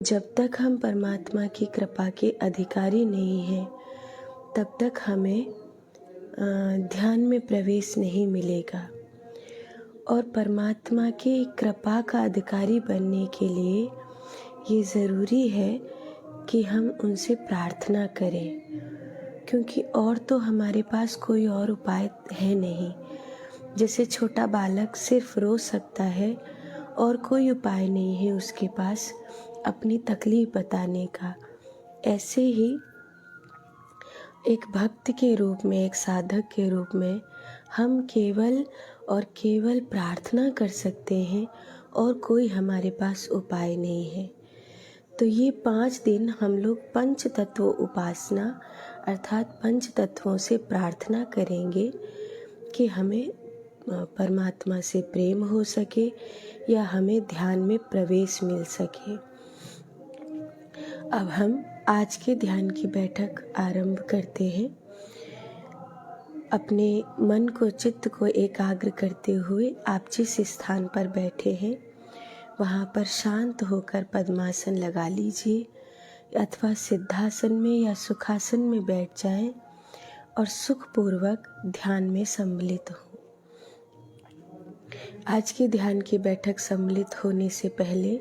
जब तक हम परमात्मा की कृपा के अधिकारी नहीं हैं, तब तक हमें ध्यान में प्रवेश नहीं मिलेगा। और परमात्मा की कृपा का अधिकारी बनने के लिए ये ज़रूरी है कि हम उनसे प्रार्थना करें, क्योंकि और तो हमारे पास कोई और उपाय है नहीं। जैसे छोटा बालक सिर्फ रो सकता है और कोई उपाय नहीं है उसके पास अपनी तकलीफ बताने का, ऐसे ही एक भक्त के रूप में, एक साधक के रूप में हम केवल और केवल प्रार्थना कर सकते हैं और कोई हमारे पास उपाय नहीं है। तो ये 5 दिन हम लोग पंच तत्व उपासना अर्थात पंच तत्वों से प्रार्थना करेंगे कि हमें परमात्मा से प्रेम हो सके या हमें ध्यान में प्रवेश मिल सके। अब हम आज के ध्यान की बैठक आरंभ करते हैं। अपने मन को, चित्त को एकाग्र करते हुए आप जिस स्थान पर बैठे हैं वहाँ पर शांत होकर पद्मासन लगा लीजिए अथवा सिद्धासन में या सुखासन में बैठ जाएं और सुखपूर्वक ध्यान में सम्मिलित हो। आज के ध्यान की बैठक सम्मिलित होने से पहले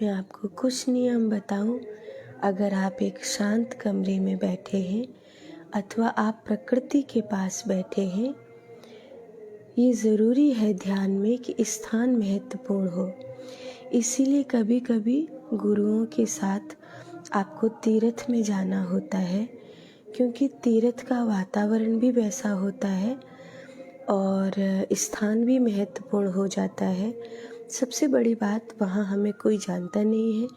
मैं आपको कुछ नियम बताऊं। अगर आप एक शांत कमरे में बैठे हैं अथवा आप प्रकृति के पास बैठे हैं, ये ज़रूरी है ध्यान में कि स्थान महत्वपूर्ण हो। इसीलिए कभी कभी गुरुओं के साथ आपको तीर्थ में जाना होता है, क्योंकि तीर्थ का वातावरण भी वैसा होता है और स्थान भी महत्वपूर्ण हो जाता है। सबसे बड़ी बात, वहाँ हमें कोई जानता नहीं है,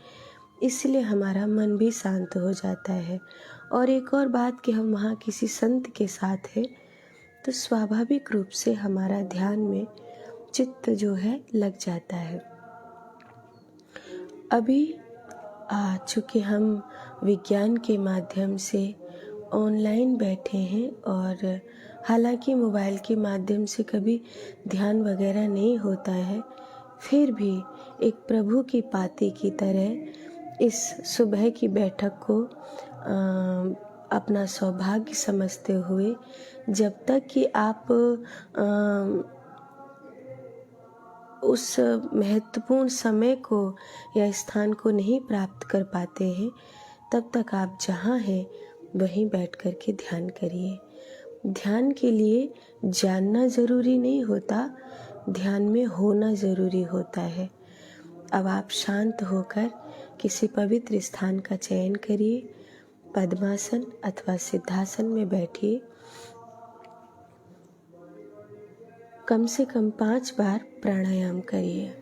इसलिए हमारा मन भी शांत हो जाता है। और एक और बात कि हम वहाँ किसी संत के साथ हैं तो स्वाभाविक रूप से हमारा ध्यान में चित्त जो है लग जाता है। अभी चूँकि हम विज्ञान के माध्यम से ऑनलाइन बैठे हैं और हालांकि मोबाइल के माध्यम से कभी ध्यान वगैरह नहीं होता है, फिर भी एक प्रभु की पाती की तरह इस सुबह की बैठक को अपना सौभाग्य समझते हुए, जब तक कि आप उस महत्वपूर्ण समय को या स्थान को नहीं प्राप्त कर पाते हैं, तब तक आप जहाँ हैं वहीं बैठ कर के ध्यान करिए। ध्यान के लिए जानना ज़रूरी नहीं होता, ध्यान में होना ज़रूरी होता है। अब आप शांत होकर किसी पवित्र स्थान का चयन करिए, पद्मासन अथवा सिद्धासन में बैठिए। कम से कम 5 बार प्राणायाम करिए।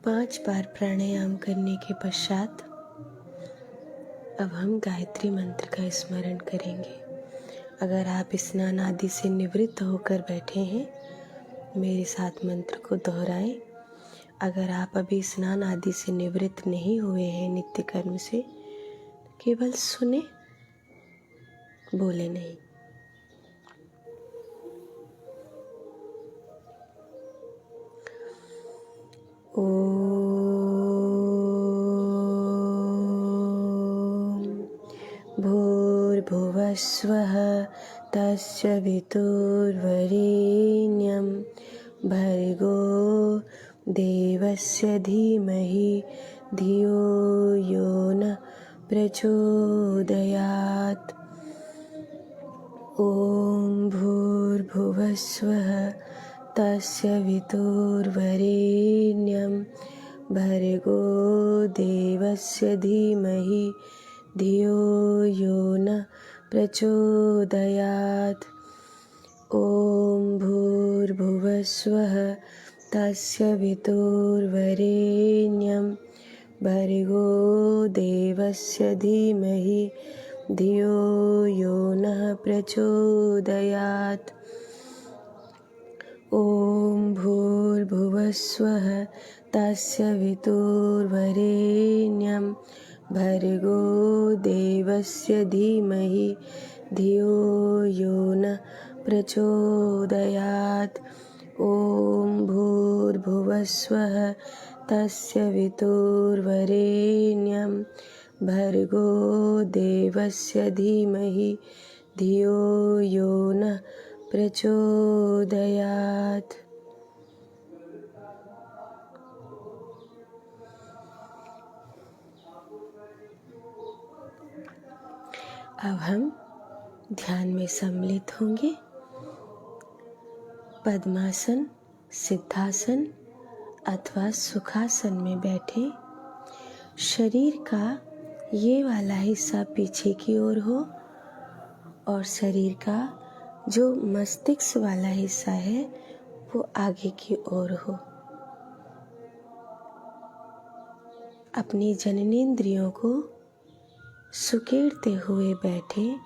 पाँच बार प्राणायाम करने के पश्चात अब हम गायत्री मंत्र का स्मरण करेंगे। अगर आप स्नान आदि से निवृत्त होकर बैठे हैं, मेरे साथ मंत्र को दोहराएं। अगर आप अभी स्नान आदि से निवृत्त नहीं हुए हैं नित्य कर्म से, केवल सुने, बोले नहीं। ओम भूर्भुवस्वः तस्य वितुर्वरेण्यं भर्गो देवस्य धीमहि धियो यो न प्रचोदयात्। ॐ भूर्भुवस्वः तस्य वितुर्वरेण्यं भर्गो देवस्य धीमहि धियो यो न प्रचोदयात्। ॐ भूर्भुवस्वः तस्य वितुर्वरेण्यं भर्गो देवस्य धीमहि धियो यो नः प्रचोदयात्। ॐ भूर्भुवस्वः तस्य वितुर्वरेण्यं भर्गो देवस्य धीमहि धियो यो नः प्रचोदयात्। ॐ भूर्भुवस्वः तस्य वितुर्वरेण्यं भर्गो देवस्य धीमहि धियो यो नः प्रचोदयात्। अब हम ध्यान में सम्मिलित होंगे। पद्मासन, सिद्धासन अथवा सुखासन में बैठे। शरीर का ये वाला हिस्सा पीछे की ओर हो और शरीर का जो मस्तिष्क वाला हिस्सा है वो आगे की ओर हो। अपनी जननेंद्रियों को सुकेड़ते हुए बैठे।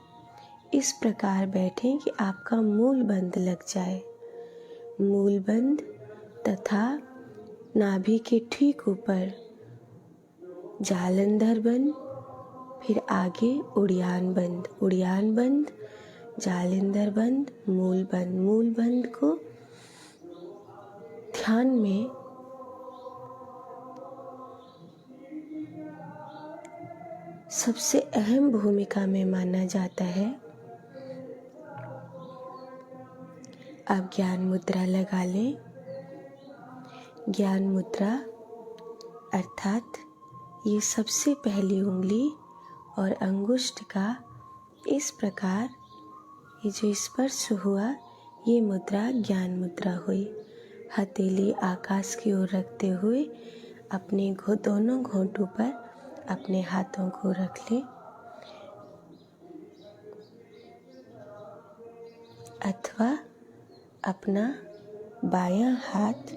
इस प्रकार बैठें कि आपका मूल बंध लग जाए। मूल बंध तथा नाभि के ठीक ऊपर जालंधर बंद, फिर आगे उड़ियान बंद, उड़ियान बंद, जालंधर बंद, मूल बंद। मूल बंद को ध्यान में सबसे अहम भूमिका में माना जाता है। आप ज्ञान मुद्रा लगा लें। ज्ञान मुद्रा अर्थात ये सबसे पहली उंगली और अंगुष्ठ का इस प्रकार ये जो स्पर्श हुआ, ये मुद्रा ज्ञान मुद्रा हुई। हथेली आकाश की ओर रखते हुए अपने दोनों घोंटों पर अपने हाथों को रख लें, अथवा अपना बायां हाथ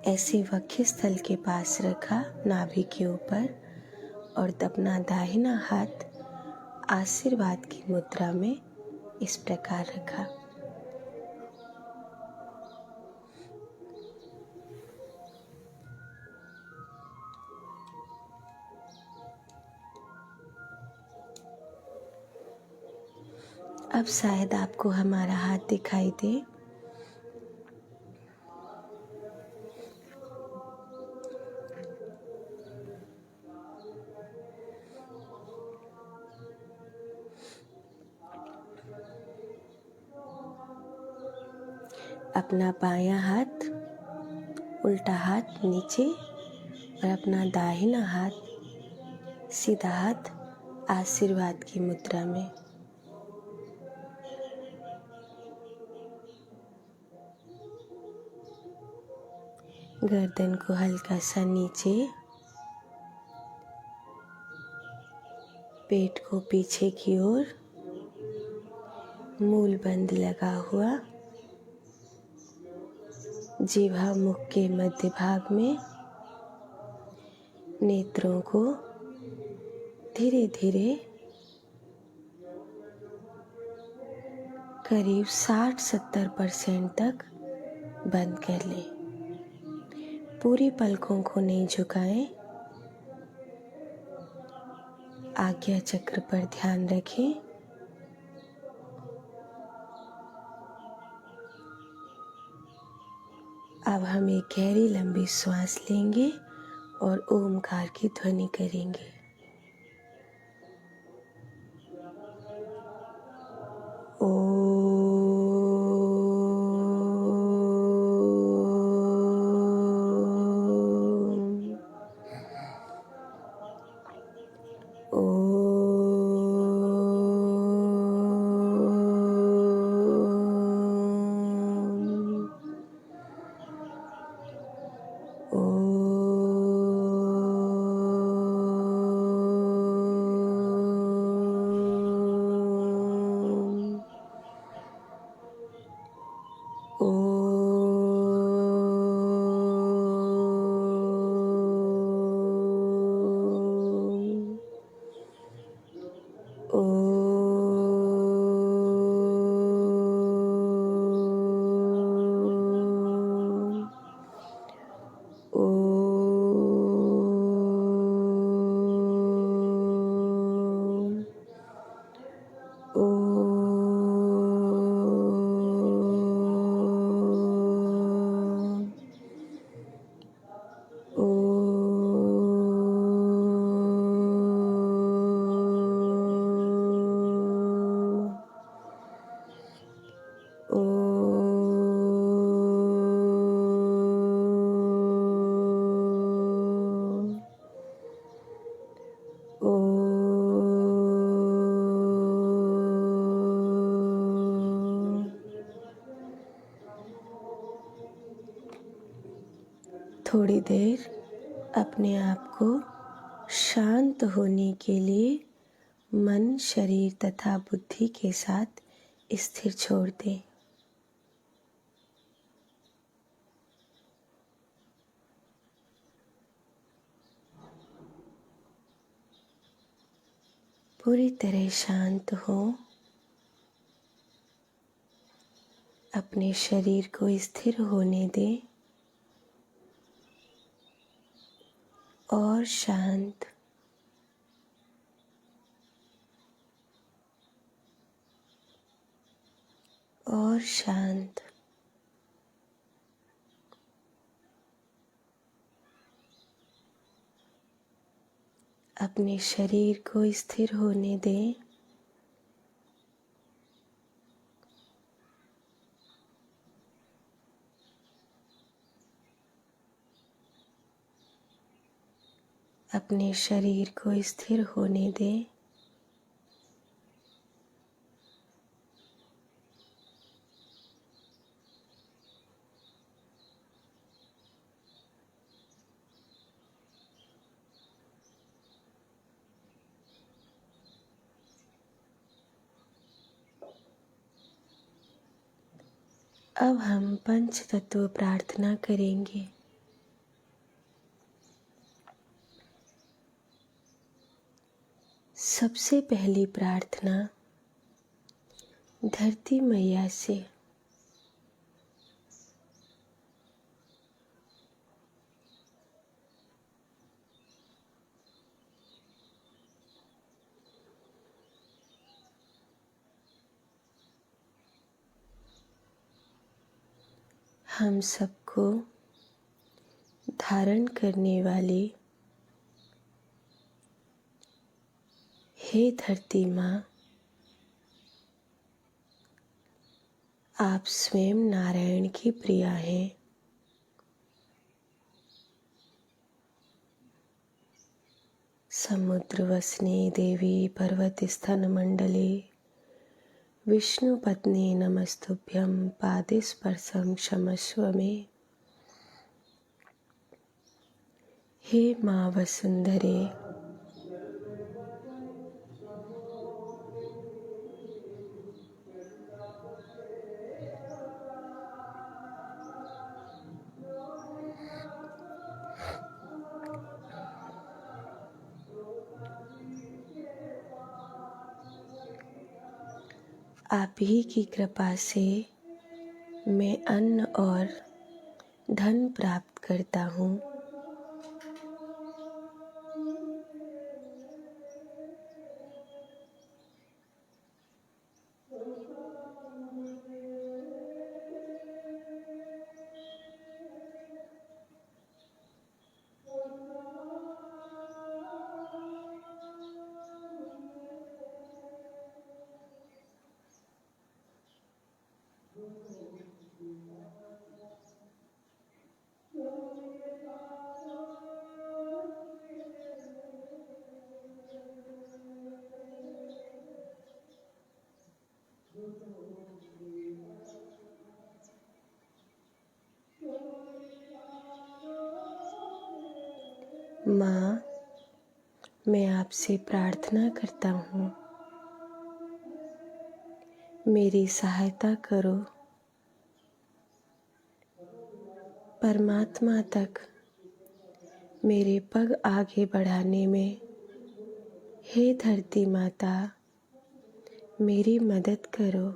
ऐसे वक्षस्थल के पास रखा नाभि के ऊपर, और अपना दाहिना हाथ आशीर्वाद की मुद्रा में इस प्रकार रखा। अब शायद आपको हमारा हाथ दिखाई दे। अपना बायां हाथ, उल्टा हाथ नीचे, और अपना दाहिना हाथ सीधा हाथ आशीर्वाद की मुद्रा में। गर्दन को हल्का सा नीचे, पेट को पीछे की ओर, मूल बंद लगा हुआ, जीवा मुख के मध्य भाग में। नेत्रों को धीरे धीरे करीब 60-70% तक बंद कर लें। पूरी पलकों को नहीं झुकाएं। आज्ञा चक्र पर ध्यान रखें। अब हम एक गहरी लंबी श्वास लेंगे और ओमकार की ध्वनि करेंगे। थोड़ी देर अपने आप को शांत होने के लिए मन, शरीर तथा बुद्धि के साथ स्थिर छोड़ दें। पूरी तरह शांत हो। अपने शरीर को स्थिर होने दें और शांत। और शांत। अपने शरीर को स्थिर होने दें। अपने शरीर को स्थिर होने दें। अब हम पंच तत्व प्रार्थना करेंगे। सबसे पहली प्रार्थना धरती मैया से। हम सबको धारण करने वाली हे धरती माँ, आप स्वयं नारायण की प्रिया हैं। समुद्र वसने देवी पर्वत स्तन मंडले विष्णु पत्नी नमस्तुभ्यं पादे स्पर्शं क्षमस्व मे। हे माँ वसुंधरे, आप ही की कृपा से मैं अन्न और धन प्राप्त करता हूँ। माँ, मैं आपसे प्रार्थना करता हूँ, मेरी सहायता करो। परमात्मा तक मेरे पग आगे बढ़ाने में हे धरती माता मेरी मदद करो।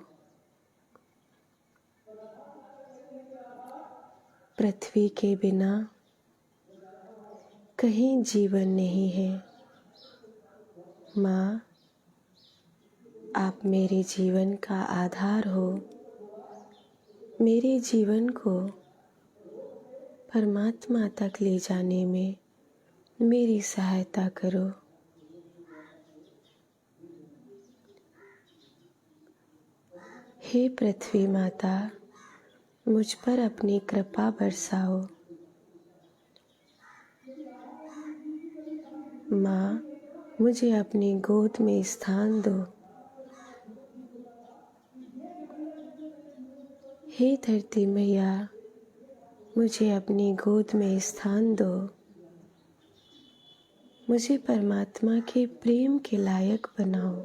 पृथ्वी के बिना कहीं जीवन नहीं है। माँ, आप मेरे जीवन का आधार हो। मेरे जीवन को परमात्मा तक ले जाने में मेरी सहायता करो। हे पृथ्वी माता, मुझ पर अपनी कृपा बरसाओ। माँ, मुझे अपनी गोद में स्थान दो। हे धरती मैया, मुझे अपनी गोद में स्थान दो। मुझे परमात्मा के प्रेम के लायक बनाओ।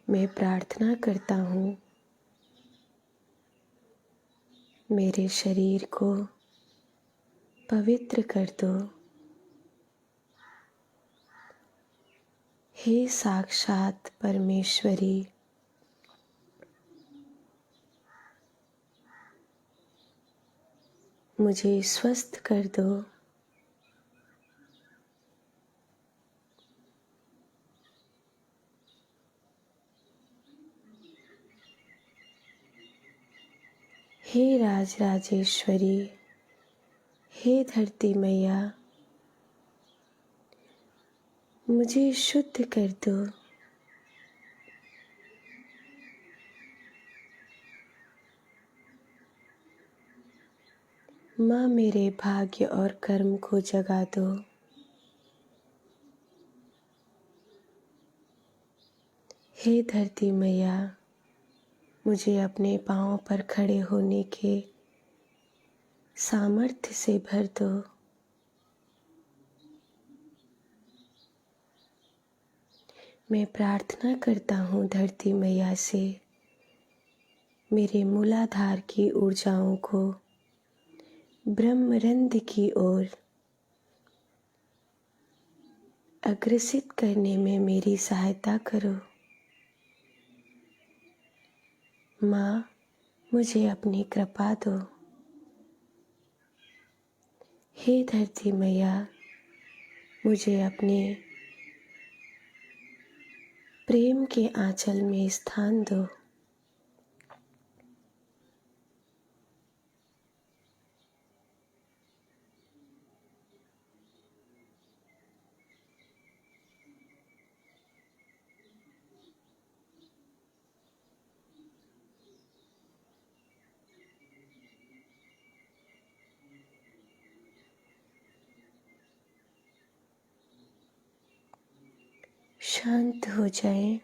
मैं प्रार्थना करता हूँ, मेरे शरीर को पवित्र कर दो। हे साक्षात परमेश्वरी, मुझे स्वस्थ कर दो। हे राज राजेश्वरी, हे धरती मैया, मुझे शुद्ध कर दो। माँ, मेरे भाग्य और कर्म को जगा दो। हे धरती मैया, मुझे अपने पाँव पर खड़े होने के सामर्थ्य से भर दो। मैं प्रार्थना करता हूँ धरती मैया से, मेरे मूलाधार की ऊर्जाओं को ब्रह्मरंध्र की ओर अग्रसित करने में मेरी सहायता करो। माँ, मुझे अपनी कृपा दो। हे धरती मैया, मुझे अपने प्रेम के आंचल में स्थान दो। शांत हो जाएं।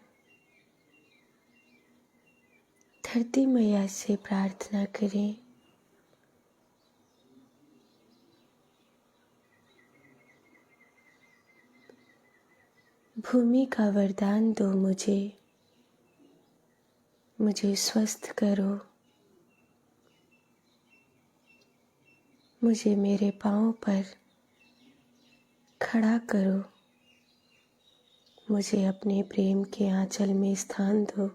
धरती मैया से प्रार्थना करें, भूमि का वरदान दो मुझे स्वस्थ करो। मुझे मेरे पाँव पर खड़ा करो। मुझे अपने प्रेम के आंचल में स्थान दो।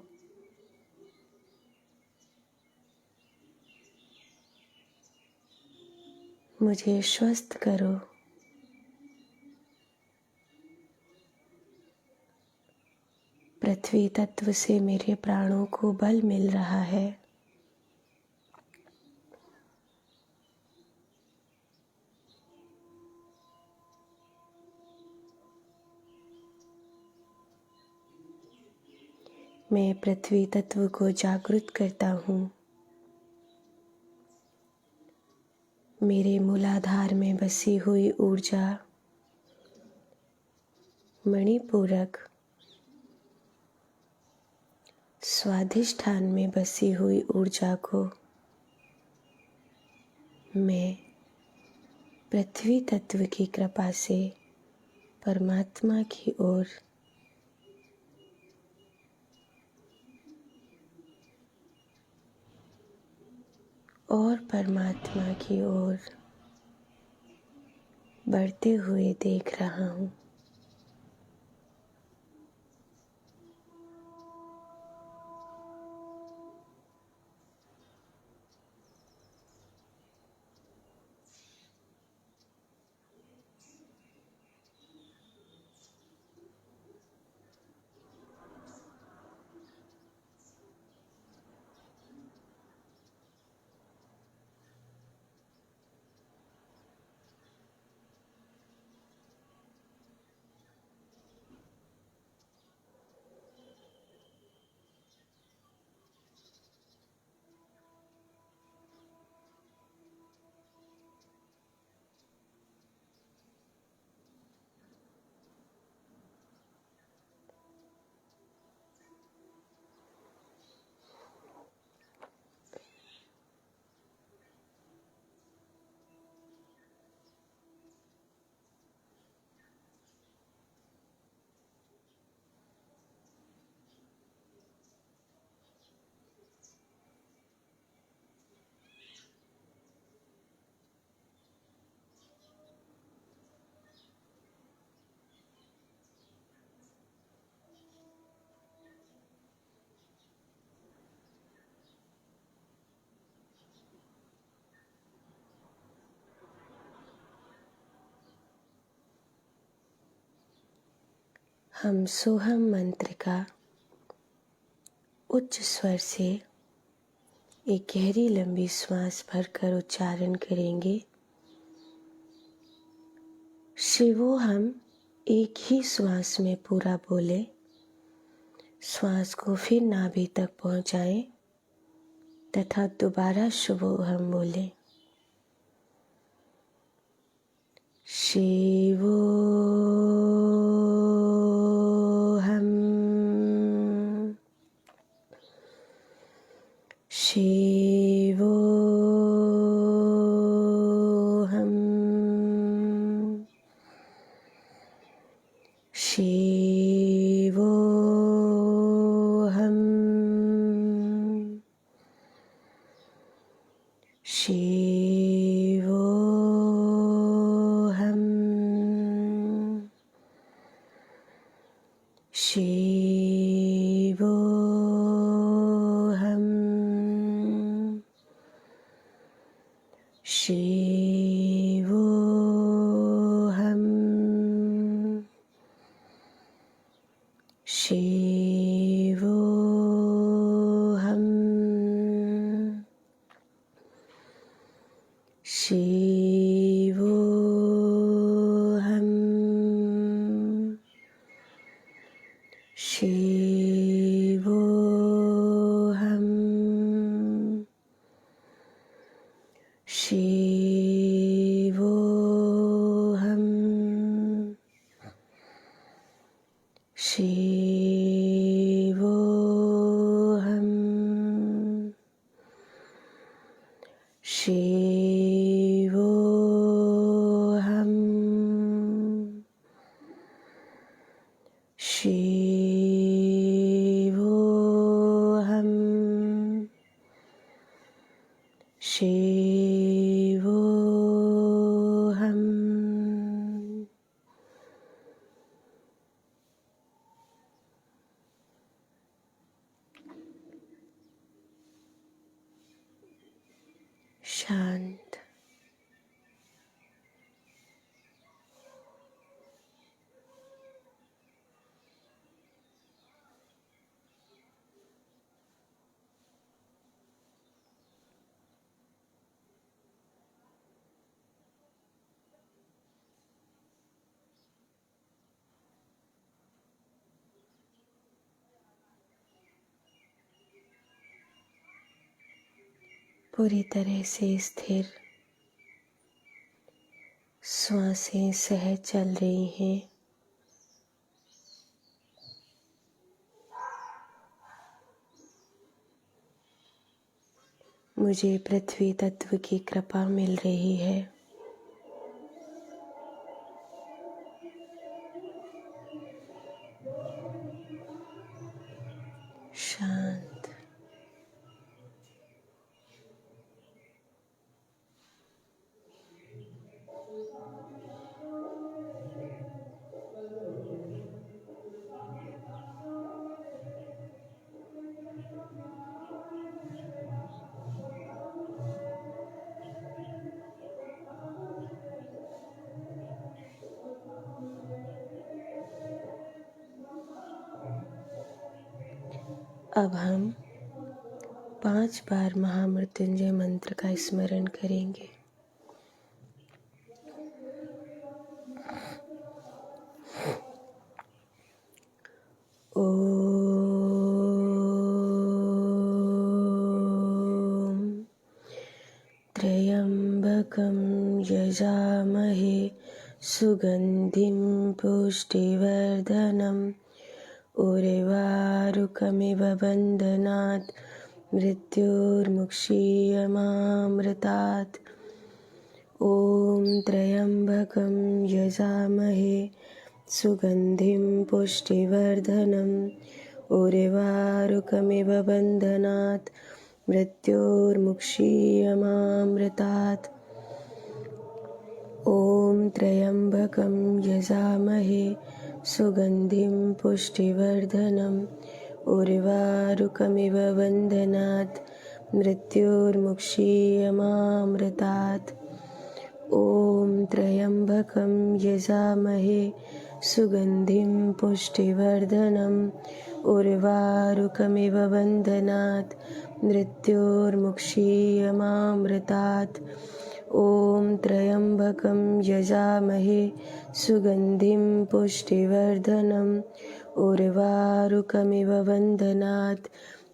मुझे स्वस्थ करो। पृथ्वी तत्व से मेरे प्राणों को बल मिल रहा है। मैं पृथ्वी तत्व को जागृत करता हूँ। मेरे मूलाधार में बसी हुई ऊर्जा मणिपूरक स्वाधिष्ठान में बसी हुई ऊर्जा को मैं पृथ्वी तत्व की कृपा से परमात्मा की ओर और परमात्मा की ओर बढ़ते हुए देख रहा हूँ। हम सोहम मंत्र का उच्च स्वर से एक गहरी लंबी श्वास भरकर उच्चारण करेंगे। शिवो हम एक ही श्वास में पूरा बोले। श्वास को फिर नाभि तक पहुंचाएं तथा दोबारा शुभो हम बोले। शिवो शिवो हम शिवो हम शिवो हम शिवो शिवो हम शिवो हम शिवो हम शिवो हम शिवो हम शिवो हम शिवो हम शिवो हम शिवो हम शांत पूरी तरह से स्थिर, श्वासें सहज चल रही हैं। मुझे पृथ्वी तत्व की कृपा मिल रही है। शांत। अब हम 5 बार महामृत्युंजय मंत्र का स्मरण करेंगे। ओम त्र्यंबकं यजामहे सुगंधिं पुष्टिवर्धनम् उर्वारुकमिव बन्धनात् मृत्योर्मुक्षीयमामृतात्। ॐ त्र्यंबकं यजामहे सुगंधिं पुष्टिवर्धनम् उर्वारुकमिव बन्धनात् मृत्योर्मुक्षीयमामृतात्। ॐ त्र्यंबकं यजामहे सुगंधिं पुष्टिवर्धनम् उर्वारुकमिव बन्धनात् मृत्योर्मुक्षीयमामृतात्। ॐ त्र्यंबकं यजामहे सुगंधिं पुष्टिवर्धनम् उर्वारुकमिव बन्धनात् मृत्योर्मुक्षीयमामृतात्। ॐ त्र्यंबकं यजामहे सुगंधिं पुष्टिवर्धनम् उर्वारुकमिव बन्धनात्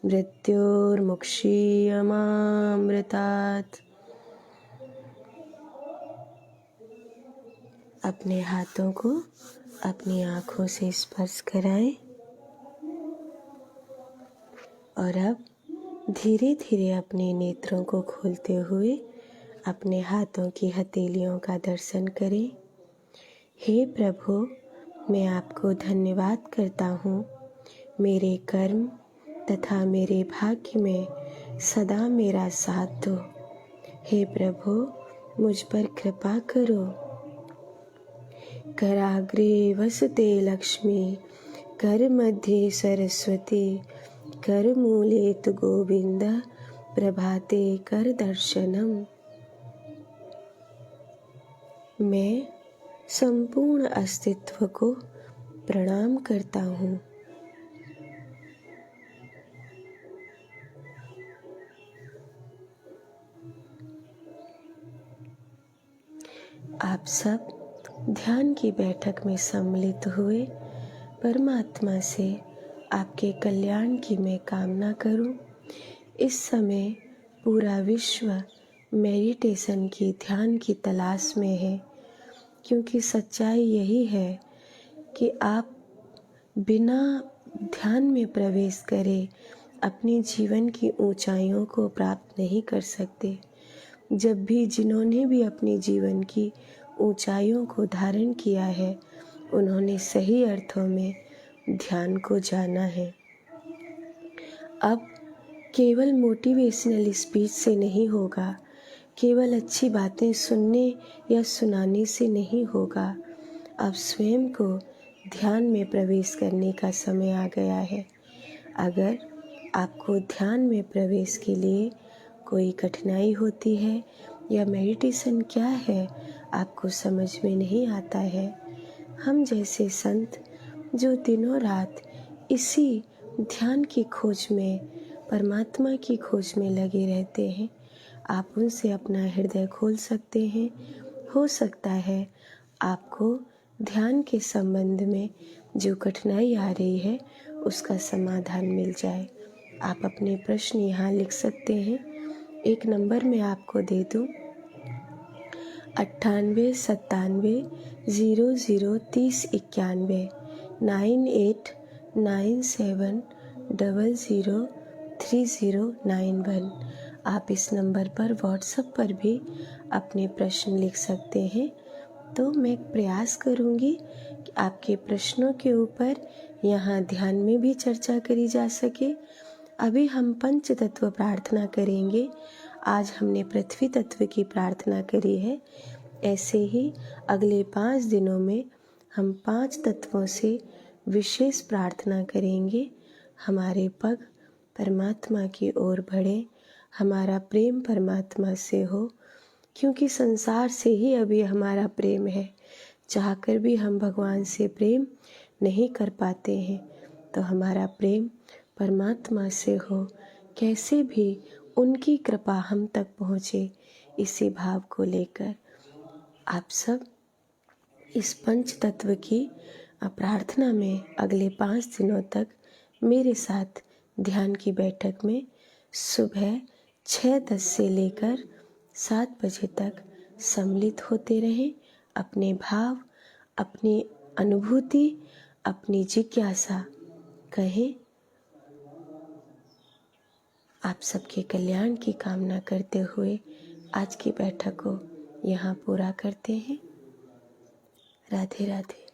मृत्योर्मुक्षीयमामृतात्। अपने हाथों को अपनी आँखों से स्पर्श कराएं और अब धीरे धीरे अपने नेत्रों को खोलते हुए अपने हाथों की हथेलियों का दर्शन करें। हे प्रभु, मैं आपको धन्यवाद करता हूँ। मेरे कर्म तथा मेरे भाग्य में सदा मेरा साथ दो। हे प्रभु, मुझ पर कृपा करो। कराग्रे वसते लक्ष्मी, कर मध्ये सरस्वती, कर मूले तु गोविंद, प्रभाते कर दर्शनम। मैं संपूर्ण अस्तित्व को प्रणाम करता हूँ। आप सब ध्यान की बैठक में सम्मिलित हुए। परमात्मा से आपके कल्याण की मैं कामना करूं। इस समय पूरा विश्व मेडिटेशन की, ध्यान की तलाश में है, क्योंकि सच्चाई यही है कि आप बिना ध्यान में प्रवेश करे अपने जीवन की ऊंचाइयों को प्राप्त नहीं कर सकते। जब भी जिन्होंने भी अपने जीवन की ऊंचाइयों को धारण किया है, उन्होंने सही अर्थों में ध्यान को जाना है। अब केवल मोटिवेशनल स्पीच से नहीं होगा, केवल अच्छी बातें सुनने या सुनाने से नहीं होगा। अब स्वयं को ध्यान में प्रवेश करने का समय आ गया है। अगर आपको ध्यान में प्रवेश के लिए कोई कठिनाई होती है या मेडिटेशन क्या है आपको समझ में नहीं आता है, हम जैसे संत जो दिनों रात इसी ध्यान की खोज में, परमात्मा की खोज में लगे रहते हैं, आप उनसे अपना हृदय खोल सकते हैं। हो सकता है आपको ध्यान के संबंध में जो कठिनाई आ रही है उसका समाधान मिल जाए। आप अपने प्रश्न यहाँ लिख सकते हैं। एक नंबर मैं आपको दे दूँ, 98 97 00 30 91, 9897003091। आप इस नंबर पर व्हाट्सएप पर भी अपने प्रश्न लिख सकते हैं। तो मैं प्रयास करूँगी कि आपके प्रश्नों के ऊपर यहाँ ध्यान में भी चर्चा करी जा सके। अभी हम पंच तत्व प्रार्थना करेंगे। आज हमने पृथ्वी तत्व की प्रार्थना करी है। ऐसे ही अगले 5 दिनों में हम 5 तत्वों से विशेष प्रार्थना करेंगे। हमारे पग परमात्मा की ओर बढ़े, हमारा प्रेम परमात्मा से हो, क्योंकि संसार से ही अभी हमारा प्रेम है। चाहकर भी हम भगवान से प्रेम नहीं कर पाते हैं, तो हमारा प्रेम परमात्मा से हो, कैसे भी उनकी कृपा हम तक पहुँचे, इसी भाव को लेकर आप सब इस पंच तत्व की प्रार्थना में अगले 5 दिनों तक मेरे साथ ध्यान की बैठक में सुबह 6:10 से लेकर 7 बजे तक सम्मिलित होते रहें। अपने भाव, अपनी अनुभूति, अपनी जिज्ञासा कहें। आप सबके कल्याण की कामना करते हुए आज की बैठक को यहाँ पूरा करते हैं। राधे राधे।